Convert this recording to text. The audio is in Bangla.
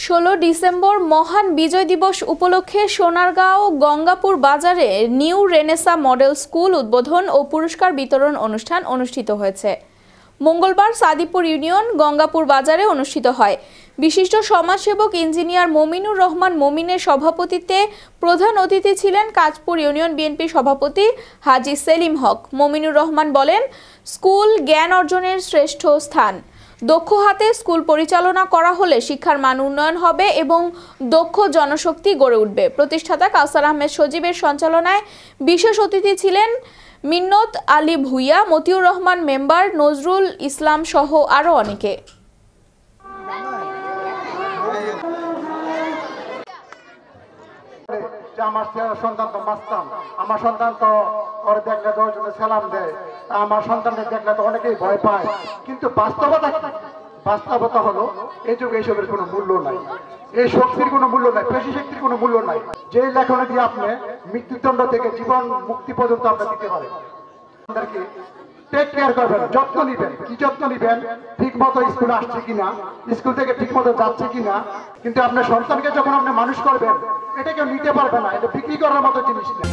16 ডিসেম্বর মহান বিজয় দিবস উপলক্ষে সোনারগাঁও গঙ্গাপুর বাজারে নিউ রেনেসা মডেল স্কুল উদ্বোধন ও পুরস্কার বিতরণ অনুষ্ঠান অনুষ্ঠিত হয়েছে। মঙ্গলবার সাদিপুর ইউনিয়ন গঙ্গাপুর বাজারে অনুষ্ঠিত হয়। বিশিষ্ট সমাজসেবক ইঞ্জিনিয়ার মমিনুর রহমান মমিনের সভাপতিত্বে প্রধান অতিথি ছিলেন কাঁচপুর ইউনিয়ন বিএনপি সভাপতি হাজী সেলিম হক। মমিনুর রহমান বলেন, স্কুল জ্ঞান অর্জনের শ্রেষ্ঠ স্থান। দক্ষ হাতে স্কুল পরিচালনা করা হলে শিক্ষার মান উন্নয়ন হবে এবং দক্ষ জনশক্তি গড়ে উঠবে। প্রতিষ্ঠাতা কাউসার আহমেদ সজীবের সঞ্চালনায় বিশেষ অতিথি ছিলেন মিন্নত আলী ভুইয়া, মতিউর রহমান মেম্বার, নজরুল ইসলাম সহ আরো অনেকে। আমার সন্তান তো মাস্তান, আমার সন্তান তো ওর দেখলে তো সালাম দেয়, আমার সন্তানকে দেখলে তো অনেকেই ভয় পায়। কিন্তু বাস্তবতা হলো এই যুগে এইসবের কোনো মূল্য নাই, এই শক্তির কোনো মূল্য নাই, পেশি শক্তির কোনো মূল্য নাই। যে লেখনে দিয়ে আপনি মৃত্যুদণ্ড থেকে জীবন মুক্তি পর্যন্ত আপনি দিতে পারেন। আপনাদেরকে টেক কেয়ার করবেন, যত্ন নিবেন। কি যত্ন নিবেন? ঠিক মতো স্কুলে আসছে কিনা, স্কুল থেকে ঠিক মতো যাচ্ছে কিনা। কিন্তু আপনার সন্তানকে যখন আপনি মানুষ করবেন, এটা কেউ নিতে পারবে না, এটা বিক্রি করার মতো জিনিস না।